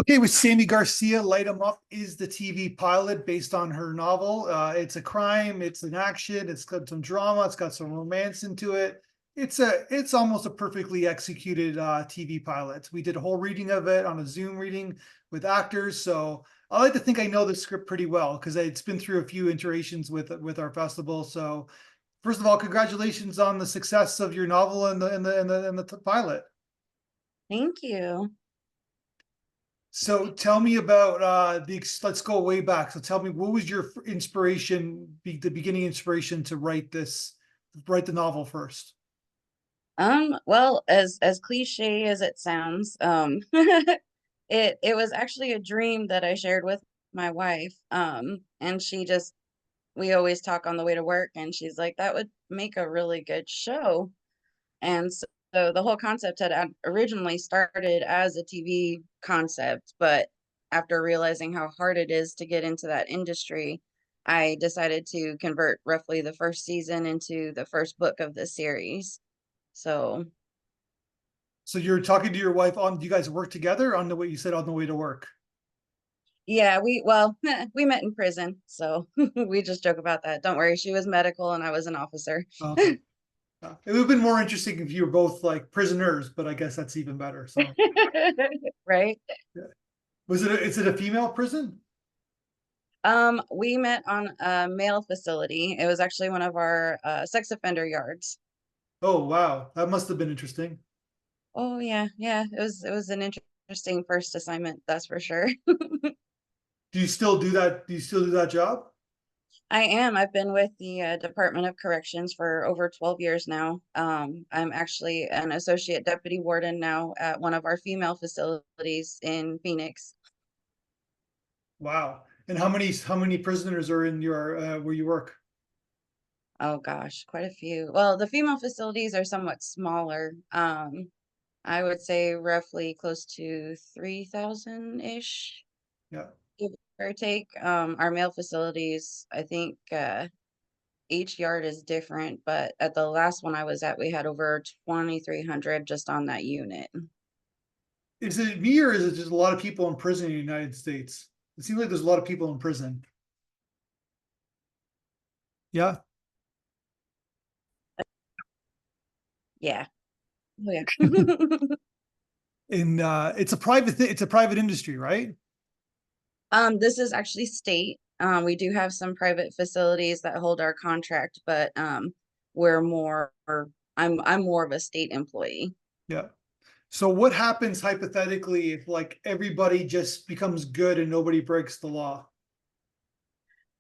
Okay, with Sami Garcia, Light 'em Up is the TV pilot based on her novel. It's a crime, it's an action, it's got some drama, it's got some romance into it. It's almost a perfectly executed TV pilot. We did a whole reading of it on a Zoom reading with actors, so I like to think I know the script pretty well because it's been through a few iterations with our festival. So, first of all, congratulations on the success of your novel and the pilot. Thank you. So tell me about let's go way back. So tell me, what was your inspiration, the beginning inspiration to write the novel first? Well, as cliche as it sounds, it was actually a dream that I shared with my wife. And we always talk on the way to work, and she's like, that would make a really good show. And so the whole concept had originally started as a TV concept, but after realizing how hard it is to get into that industry, I decided to convert roughly the first season into the first book of the series. So, So you're talking to your wife on, do you guys work together on the way you said on the way to work? yeah, we met in prison, so we just joke about that. Don't worry, she was medical and I was an officer. Okay. It would have been more interesting if you were both like prisoners, but I guess that's even better. So Right? yeah. Is it a female prison? We met on a male facility. It was actually one of our sex offender yards. Oh wow, that must have been interesting. Oh yeah, yeah. It was an interesting first assignment, that's for sure. Do you still do that? Do you still do that job? I am. I've been with the Department of Corrections for over 12 years now. I'm actually an associate deputy warden now at one of our female facilities in Phoenix. Wow. And how many prisoners are in your where you work? Oh gosh, quite a few. Well, the female facilities are somewhat smaller. I would say roughly close to 3,000-ish, Yeah. give or take. Our male facilities, I think, each yard is different, but at the last one I was at, we had over 2,300 just on that unit. Is it me or is it just a lot of people in prison in the United States? It seems like there's a lot of people in prison. Yeah. Yeah. Oh yeah. And it's a private industry, right? This is actually state. We do have some private facilities that hold our contract, but we're more, I'm more of a state employee. Yeah. So what happens hypothetically if like everybody just becomes good and nobody breaks the law?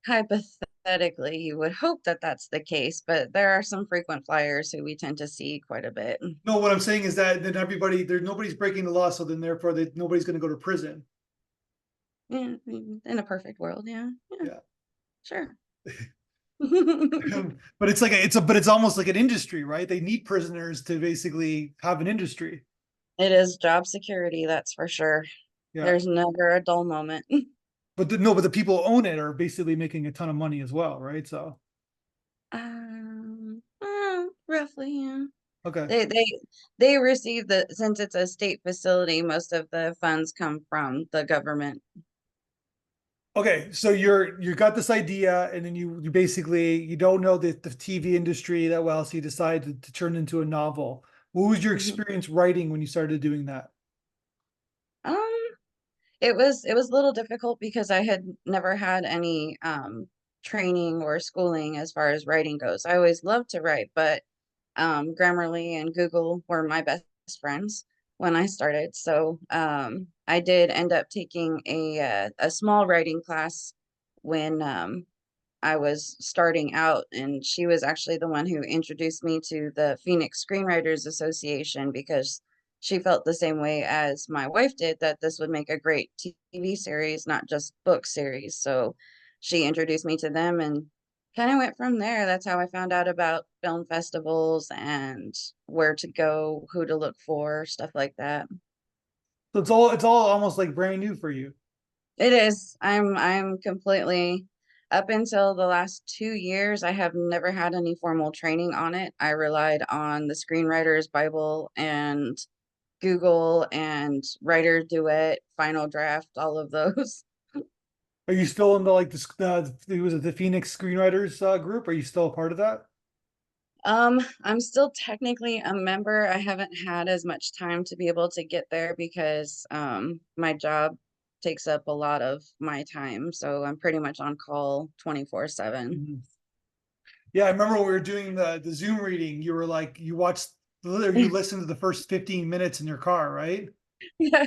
Hypothetically, you would hope that that's the case, but there are some frequent flyers who we tend to see quite a bit. No, what I'm saying is that then nobody's breaking the law, so then therefore nobody's going to go to prison. Yeah, in a perfect world, yeah, yeah, Yeah. sure. But it's almost like an industry, right? They need prisoners to basically have an industry. It is job security, that's for sure. Yeah. There's never a dull moment. But the people who own it are basically making a ton of money as well, right? So Roughly, yeah. okay. They they they receive since it's a state facility, most of the funds come from the government. Okay, so you got this idea, and then you basically you don't know the TV industry that well, so you decide to turn into a novel. What was your Mhm. experience writing when you started doing that? Um, it was a little difficult because I had never had any training or schooling as far as writing goes. I always loved to write, but Grammarly and Google were my best friends when I started. So I did end up taking a small writing class when I was starting out, and she was actually the one who introduced me to the Phoenix Screenwriters Association because she felt the same way as my wife did, that this would make a great TV series, not just book series. So she introduced me to them and kind of went from there. That's how I found out about film festivals and where to go, who to look for, stuff like that. So it's all almost like brand new for you. It is. I'm completely up until the last 2 years, I have never had any formal training on it. I relied on the Screenwriter's Bible and Google and Writer Duet, Final Draft, all of those. Are you still in the like was it the Phoenix Screenwriters group? Are you still a part of that? I'm still technically a member. I haven't had as much time to be able to get there because my job takes up a lot of my time. So I'm pretty much on call 24/7. Mhm. Yeah, I remember when we were doing the Zoom reading. You were like you watched or you listened to the first 15 minutes in your car, right? Yeah.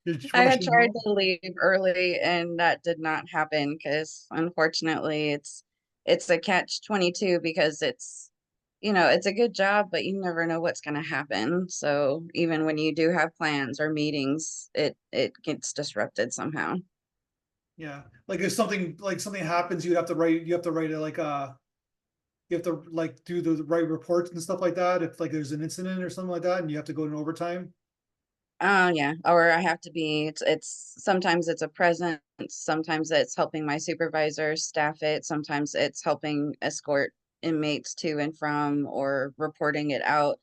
You're I had rushing tried home. to leave early and that did not happen because unfortunately it's a catch 22 because it's a good job, but you never know what's going to happen. So even when you do have plans or meetings, it gets disrupted somehow. Yeah, like if something happens, you have to write it like you have to like do the right reports and stuff like that. If like there's an incident or something like that, and you have to go in overtime. Oh yeah, or I have to be it's sometimes it's a presence, sometimes it's helping my supervisor staff it, sometimes it's helping escort inmates to and from or reporting it out.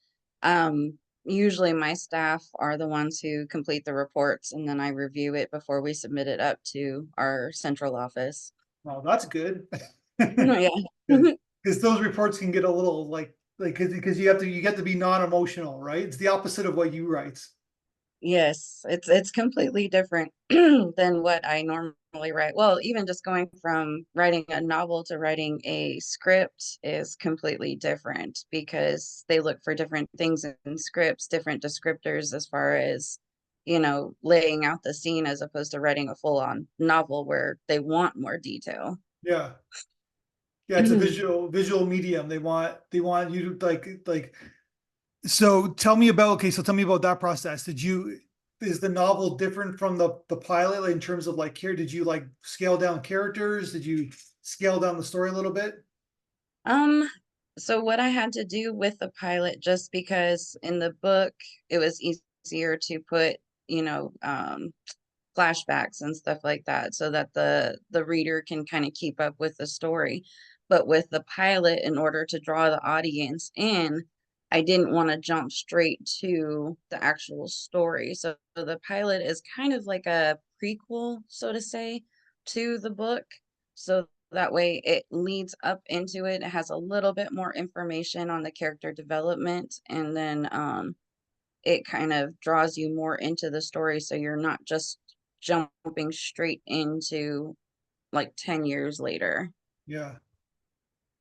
Usually my staff are the ones who complete the reports and then I review it before we submit it up to our central office. Oh, that's good. Yeah. Good, because those reports can get a little like because you get to be non-emotional, right? It's the opposite of what you write. Yes, it's completely different than what I normally write. Well, even just going from writing a novel to writing a script is completely different because they look for different things in scripts, different descriptors as far as, laying out the scene as opposed to writing a full-on novel where they want more detail. Yeah, yeah, it's a visual medium. They want you to like. So tell me about okay. So tell me about that process. Did you is the novel different from the pilot like, in terms of like here? Did you like scale down characters? Did you scale down the story a little bit? Um, so what I had to do with the pilot, just because in the book it was easier to put, you know, um, flashbacks and stuff like that so that the reader can kind of keep up with the story. But with the pilot, in order to draw the audience in, I didn't want to jump straight to the actual story. So the pilot is kind of like a prequel, so to say, to the book. So that way it leads up into it. It has a little bit more information on the character development, and then it kind of draws you more into the story so you're not just jumping straight into like 10 years later. Yeah.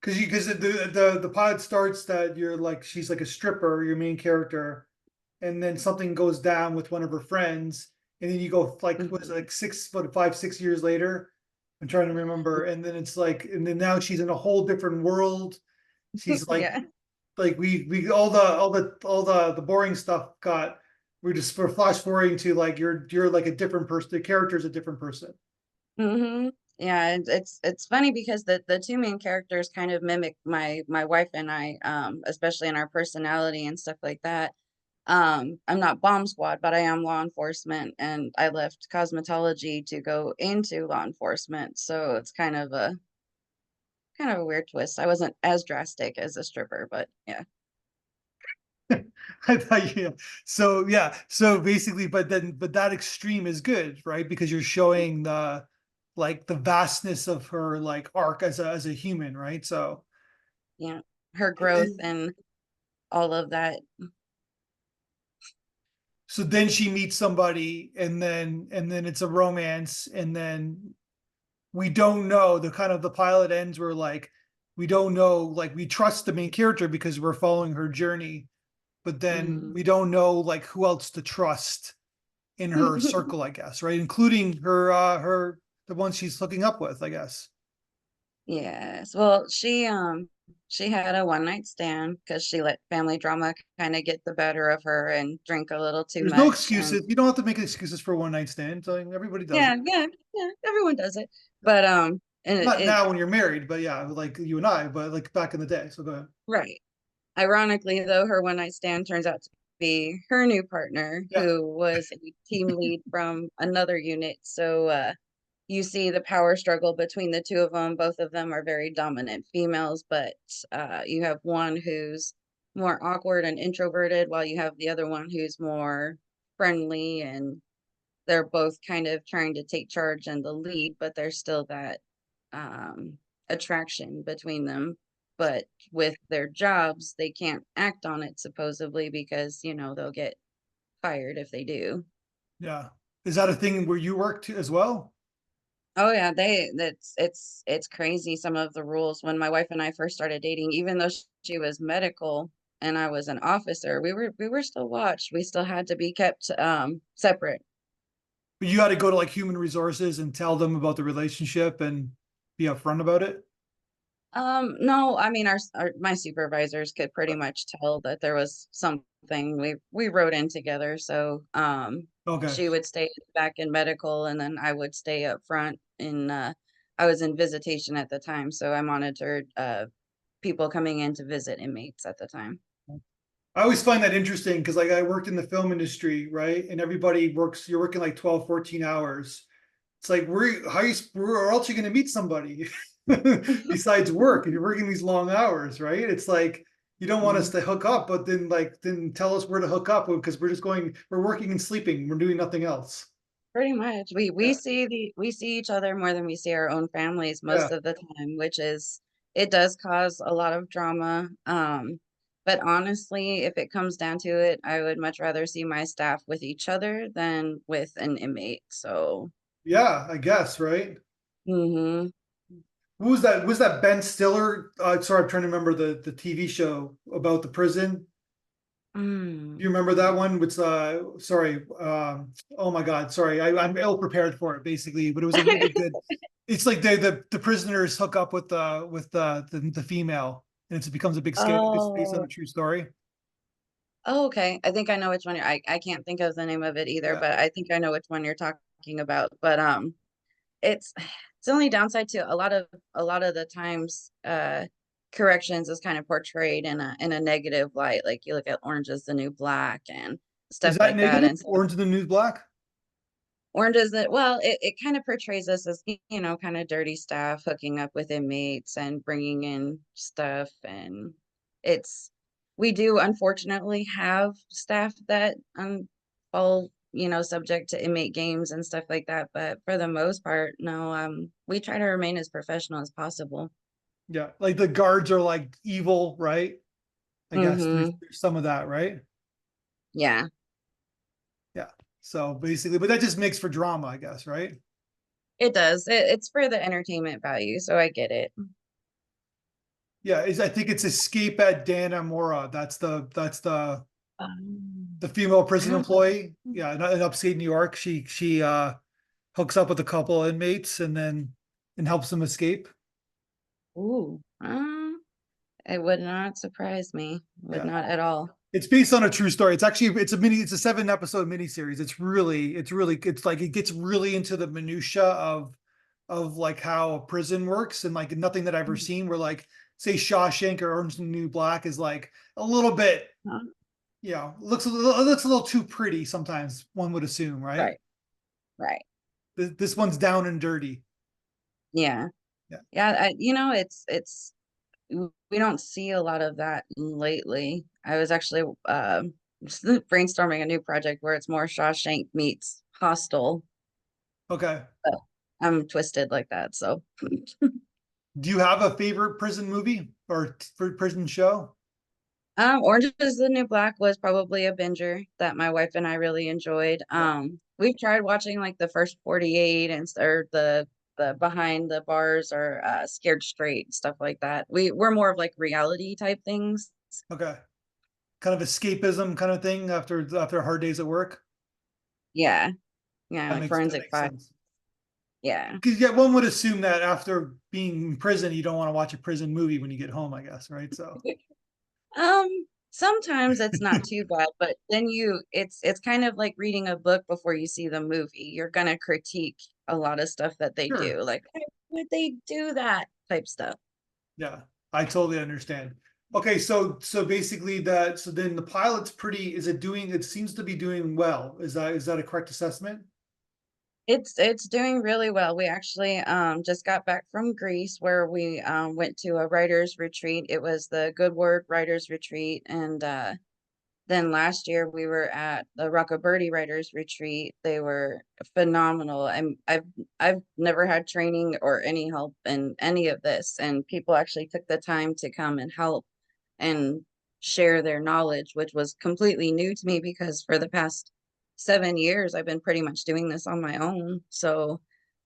Because the pod starts that you're like she's like a stripper, your main character, and then something goes down with one of her friends, and then you go like what is it, Mhm. like 5 6 years later. I'm trying to remember, and then it's like, and then now she's in a whole different world. She's Yeah. like we all the boring stuff got. We're flash forwarding to like you're like a different person. The character's a different person. Hmm. Yeah, it's funny because the two main characters kind of mimic my wife and I, especially in our personality and stuff like that. I'm not bomb squad, but I am law enforcement, and I left cosmetology to go into law enforcement. So it's kind of a weird twist. I wasn't as drastic as a stripper, but yeah. I thought so yeah. So basically, but that extreme is good, right? Because you're showing the like the vastness of her like arc as a human, right? So Yeah, her growth and and all of that. so then she meets somebody and then it's a romance and then we don't know the kind of the pilot ends where like we don't know like we trust the main character because we're following her journey, but then Mm. we don't know like who else to trust in her circle, I guess, right? Including her the one she's hooking up with, I guess. Yes. Well, she had a one night stand because she let family drama kind of get the better of her and drink a little too There's no much. And excuses. You don't have to make excuses for a one night stand. So everybody does it. yeah, yeah, yeah, everyone does it. But and Not now when you're married, but yeah, like you and I, but like back in the day. So go ahead. right. Ironically, though, her one night stand turns out to be her new partner, Yeah. who was a team lead from another unit. So you see the power struggle between the two of them. Both of them are very dominant females, but you have one who's more awkward and introverted, while you have the other one who's more friendly, and they're both kind of trying to take charge and the lead, but there's still that attraction between them. But with their jobs, they can't act on it supposedly because, they'll get fired if they do. Yeah. Is that a thing where you work as well? Oh yeah, it's crazy some of the rules. When my wife and I first started dating, even though she was medical and I was an officer, we were still watched. We still had to be kept separate. But you got to go to like human resources and tell them about the relationship and be upfront about it. No, I mean my supervisors could pretty much tell that there was something. We wrote in together, so Okay. she would stay back in medical, and then I would stay up front in I was in visitation at the time, so I monitored people coming in to visit inmates at the time. I always find that interesting because like I worked in the film industry, right? And everybody works, you're working like 12, 14 hours. It's like where else are you going to meet somebody besides work? If you're working these long hours, right? It's like you don't want us Mhm. to hook up, but then tell us where to hook up because we're working and sleeping. We're doing nothing else. Pretty much. We Yeah. see each other more than we see our own families Yeah. most of the time, which is it does cause a lot of drama. But honestly, if it comes down to it, I would much rather see my staff with each other than with an inmate. So, Yeah, I guess, right? hmm Who was that? Was that Ben Stiller? Sorry, I'm trying to remember the TV show about the prison. You mm. remember that one? Which sorry, oh my God, sorry, I'm ill prepared for it basically, but it was a really good. It's like the prisoners hook up with the female, and it becomes a big scandal. It's based on a Oh, true story. oh, okay. I think I know which one I can't think of the name of it either, Yeah. but I think I know which one you're talking about. But it's it's the only downside to a lot of the times corrections is kind of portrayed in a negative light. Like you look at Orange is the New Black and Is stuff that like that. negative? And so Orange is the New Black? Orange is the well, it kind of portrays us as, kind of dirty staff hooking up with inmates and bringing in stuff. And it's we do unfortunately have staff that fall, subject to inmate games and stuff like that. But for the most part, no, we try to remain as professional as possible. Yeah, like the guards are like evil, right? I guess Mm-hmm. there's some of that, right? Yeah, Yeah. So basically, but that just makes for drama, I guess, right? it does. It's for the entertainment value, so I get it. Yeah, I think it's Escape at Dan Amora. The female I prison don't. employee. Yeah, in upstate New York. She hooks up with a couple of inmates and helps them escape. Ooh, it would not surprise me. Would Yeah. not at all. It's based on a true story. It's a 7 episode miniseries. It's like it gets really into the minutia of like how a prison works and like nothing that I've ever Mhm. seen where like say Shawshank or Orange is the New Black is like a little bit, Huh? looks a little too pretty sometimes, one would assume, right? Right, right. This one's down and dirty. Yeah. Yeah. Yeah, it's we don't see a lot of that lately. I was actually brainstorming a new project where it's more Shawshank meets Hostel. Okay. But I'm twisted like that, so Do you have a favorite prison movie or prison show? Orange is the New Black was probably a binger that my wife and I really enjoyed. Yeah. We've tried watching like the first 48 or the behind the bars or Scared Straight stuff like that. We're more of like reality type things. Okay. Kind of escapism kind of thing after hard days at work. Yeah, yeah, That like that Forensic makes Five. sense. Yeah. Because yeah, one would assume that after being in prison, you don't want to watch a prison movie when you get home, I guess, right? So Um, sometimes it's not too bad, but then it's kind of like reading a book before you see the movie. You're gonna critique a lot of stuff that they sure. do, like why would they do that type stuff. Yeah, I totally understand. Okay, so basically so then the pilot's pretty, is it seems to be doing well. Is that a correct assessment? It's doing really well. We actually just got back from Greece where we went to a writers retreat. It was the Good Word Writers Retreat, and then last year we were at the Rockabirdy Writers Retreat. They were phenomenal. I've never had training or any help in any of this, and people actually took the time to come and help and share their knowledge, which was completely new to me because for the past 7 years I've been pretty much doing this on my own. So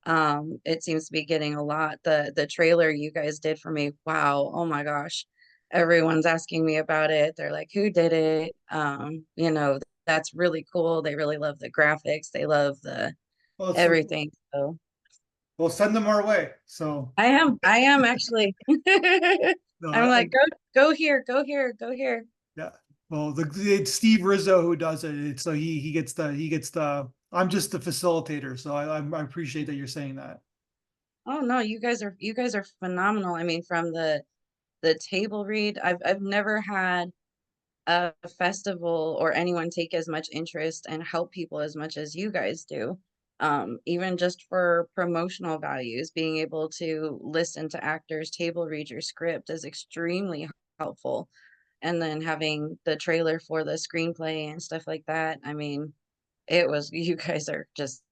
it seems to be getting a lot. The trailer you guys did for me, wow, oh my gosh. Everyone's asking me about it. They're like, who did it? That's really cool. They really love the graphics. They love the Well, it's so cool. everything. So We'll send them our way. So I am actually. no, I'm like, go here, go here, go here. yeah. Well, it's Steve Rizzo who does it. So he gets the. I'm just the facilitator. So I appreciate that you're saying that. Oh no, you guys are phenomenal. I mean, from the table read, I've never had a festival or anyone take as much interest and help people as much as you guys do. Even just for promotional values, being able to listen to actors table read your script is extremely helpful. And then having the trailer for the screenplay and stuff like that. I mean, it was you guys are just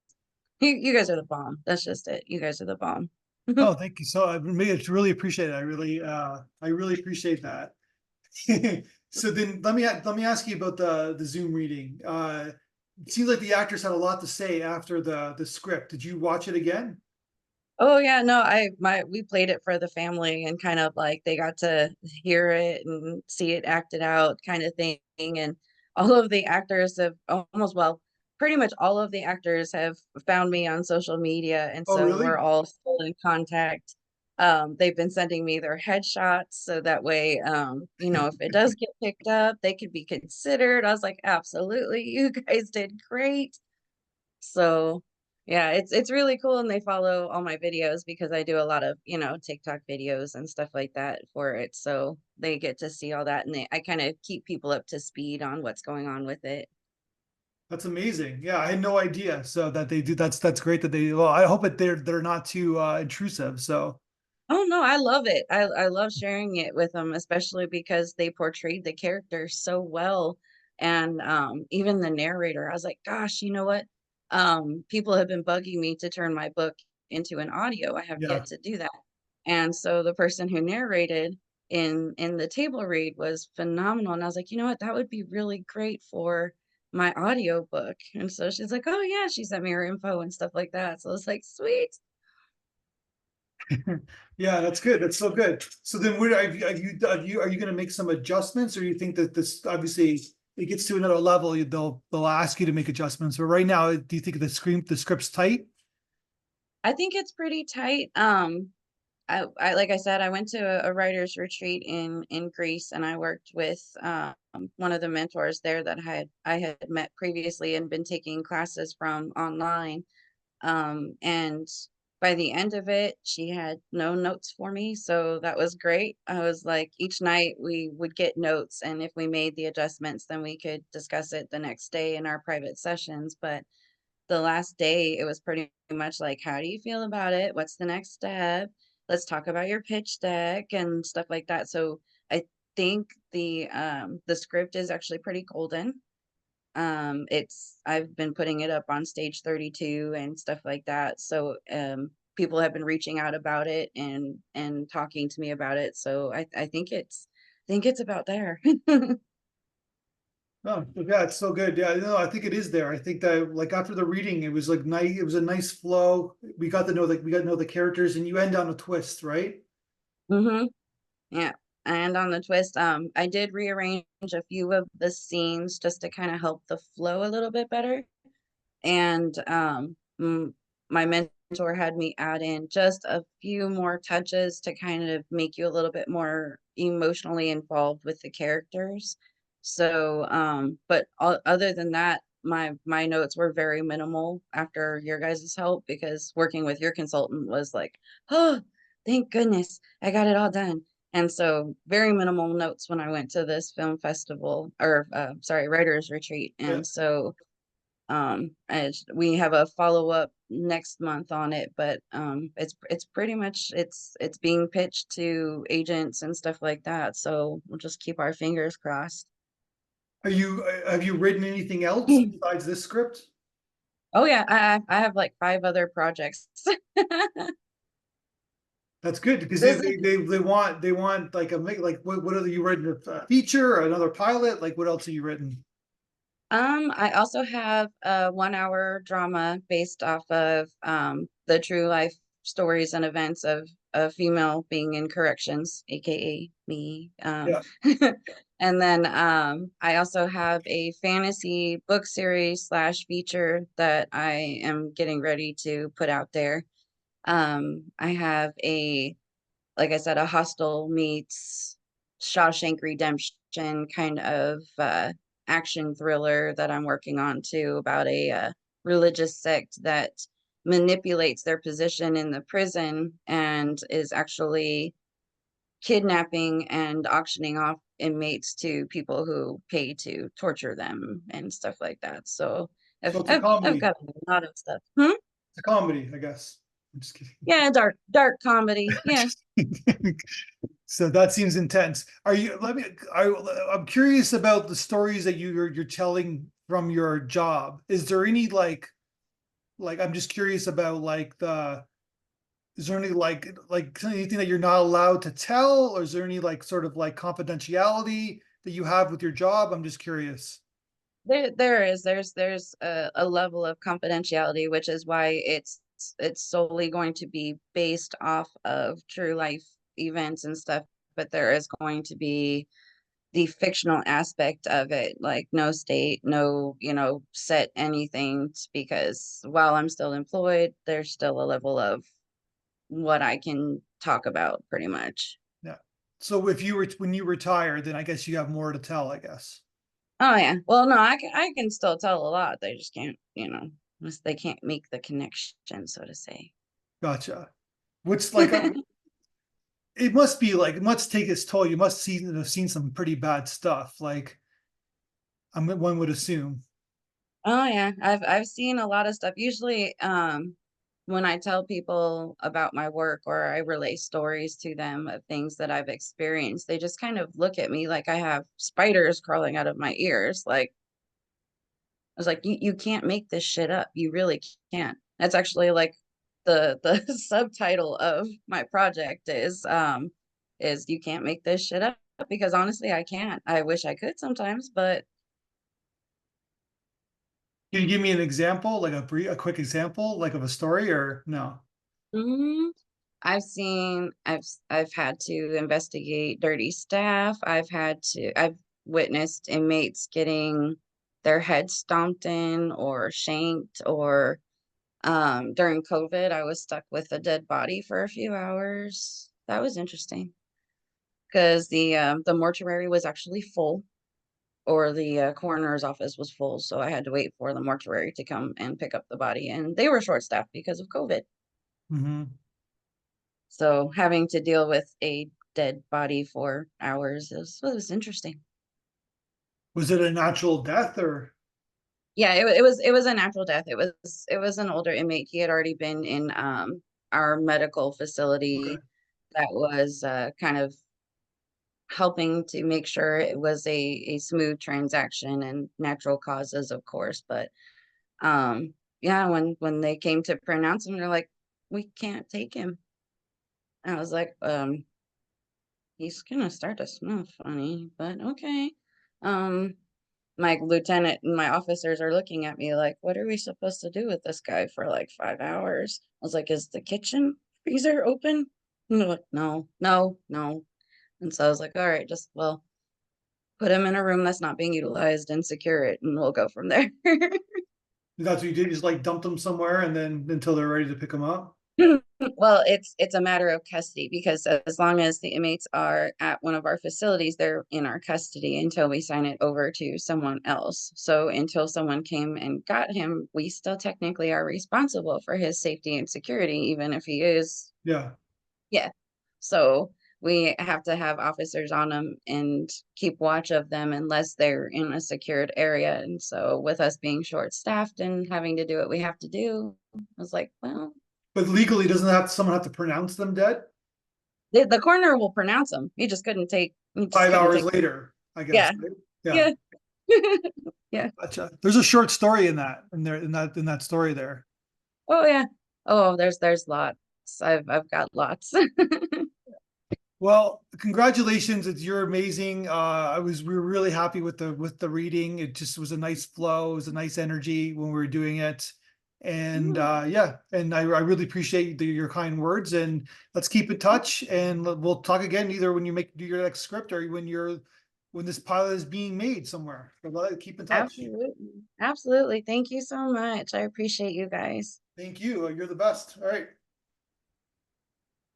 you guys are the bomb. That's just it. You guys are the bomb. Oh, thank you. So I really appreciate it. I really appreciate that. So then let me ask you about the Zoom reading. It seems like the actors had a lot to say after the script. Did you watch it again? Oh yeah, no, we played it for the family and kind of like they got to hear it and see it acted out kind of thing. And all of the actors have almost, well, pretty much all of the actors have found me on social media, and Oh, so we're really? all still in contact. They've been sending me their headshots so that way, if it does get picked up, they could be considered. I was like, absolutely, you guys did great. So yeah, it's really cool and they follow all my videos because I do a lot of, TikTok videos and stuff like that for it. So they get to see all that and I kind of keep people up to speed on what's going on with it. That's amazing. Yeah, I had no idea. So that they do. That's great that they. Well, I hope that they're not too intrusive. So Oh no, I love it. I love sharing it with them, especially because they portrayed the characters so well. And even the narrator, I was like, gosh, you know what? People have been bugging me to turn my book into an audio. I have yeah. yet to do that. And so the person who narrated in the table read was phenomenal. And I was like, you know what? That would be really great for my audio book. And so she's like, oh yeah, she sent me her info and stuff like that. So I was like, sweet. Yeah, that's good. That's so good. So then, where are you going to make some adjustments, or you think that this obviously it gets to another level, they'll ask you to make adjustments. But right now, do you think the script's tight? I think it's pretty tight. I like I said, I went to a writer's retreat in Greece, and I worked with one of the mentors there that I had met previously and been taking classes from online. And by the end of it, she had no notes for me, so that was great. I was like, each night we would get notes, and if we made the adjustments, then we could discuss it the next day in our private sessions. But the last day, it was pretty much like, how do you feel about it? What's the next step? Let's talk about your pitch deck and stuff like that. So I think the script is actually pretty golden. I've been putting it up on stage 32 and stuff like that. So people have been reaching out about it and talking to me about it. So I think it's about there. Oh, yeah, it's so good. Yeah, no, I think it is there. I think that like after the reading, it was like nice. It was a nice flow. We got to know the characters, and you end on a twist, right? hmm Yeah. And on the twist, I did rearrange a few of the scenes just to kind of help the flow a little bit better. And my mentor had me add in just a few more touches to kind of make you a little bit more emotionally involved with the characters. So, but other than that, my notes were very minimal after your guys' help because working with your consultant was like, oh, thank goodness I got it all done. And so, very minimal notes when I went to this film festival or, sorry, writers retreat. Yeah. And so, And we have a follow-up next month on it, but it's pretty much it's being pitched to agents and stuff like that. So we'll just keep our fingers crossed. Have you written anything else besides this script? Oh yeah, I have like 5 other projects. That's good because This they want like like what are you written a feature or another pilot? Like what else have you written? I also have a 1 hour drama based off of the true life stories and events of a female being in corrections, aka me. Yeah. And then I also have a fantasy book series slash feature that I am getting ready to put out there. I have a, like I said, a Hostel meets Shawshank Redemption kind of action thriller that I'm working on too, about a religious sect that manipulates their position in the prison and is actually kidnapping and auctioning off inmates to people who pay to torture them and stuff like that. So So it's a I've comedy. got a lot of stuff. Hmm? It's a comedy, I guess. I'm just kidding. Yeah, dark comedy. Yeah. Just kidding. So that seems intense. Are you, I'm curious about the stories that you're telling from your job. Is there any I'm just curious about is there any anything that you're not allowed to tell, or is there any sort of confidentiality that you have with your job? I'm just curious. There's a level of confidentiality, which is why it's solely going to be based off of true life events and stuff, but there is going to be the fictional aspect of it, like no state, no, set anything, because while I'm still employed, there's still a level of what I can talk about pretty much. Yeah. So if you were when you retire, then I guess you have more to tell, I guess. Oh yeah. Well, no, I can still tell a lot. They just can't, they can't make the connection, so to say. Gotcha. What's it must be it must take its toll. You must have seen some pretty bad stuff. One would assume. Oh yeah, I've seen a lot of stuff. Usually, when I tell people about my work or I relay stories to them of things that I've experienced, they just kind of look at me like I have spiders crawling out of my ears. Like I was like, you can't make this shit up. You really can't. That's actually like the subtitle of my project is you can't make this shit up, because honestly I can't. I wish I could sometimes, but Can you give me an example, a quick example, of a story, or no? mm, I've had to investigate dirty staff. I've witnessed inmates getting their heads stomped in or shanked, or during COVID, I was stuck with a dead body for a few hours. That was interesting because the mortuary was actually full, or the coroner's office was full, so I had to wait for the mortuary to come and pick up the body, and they were short staffed because of COVID. Hmm. So having to deal with a dead body for hours was interesting. Was it a natural death or? Yeah, it was a natural death. It was an older inmate. He had already been in our medical Okay. facility that was kind of helping to make sure it was a smooth transaction and natural causes, of course. But yeah, when they came to pronounce him, they're like, we can't take him. And I was like, he's gonna start to smell funny, but okay. Um, my lieutenant and my officers are looking at me like, what are we supposed to do with this guy for like 5 hours? I was like, is the kitchen freezer open? And they're like, no, no, no. And so I was like, all right, just, well, put him in a room that's not being utilized and secure it, and we'll go from there. That's what you did, just dumped them somewhere and then until they're ready to pick them up? Well, it's a matter of custody, because as long as the inmates are at one of our facilities, they're in our custody until we sign it over to someone else. So until someone came and got him, we still technically are responsible for his safety and security, even if he is, Yeah. yeah. So we have to have officers on them and keep watch of them unless they're in a secured area. And so with us being short staffed and having to do what we have to do, I was like, well, But legally, doesn't have someone have to pronounce them dead? the coroner will pronounce them. He just Five couldn't hours take them. later, I guess, Yeah. right? Yeah, Yeah. Yeah. gotcha. There's a short story in that, in that story there. Oh yeah. Oh, there's lots. I've got lots. Well, congratulations. You're amazing. We were really happy with the reading. It just was a nice flow, it was a nice energy when we were doing it. And yeah, and I really appreciate your kind words, and let's keep in touch, and we'll talk again either when you do your next script or when this pilot is being made somewhere. But keep in touch. Absolutely. Absolutely. Thank you so much. I appreciate you guys. Thank you. You're the best. All right.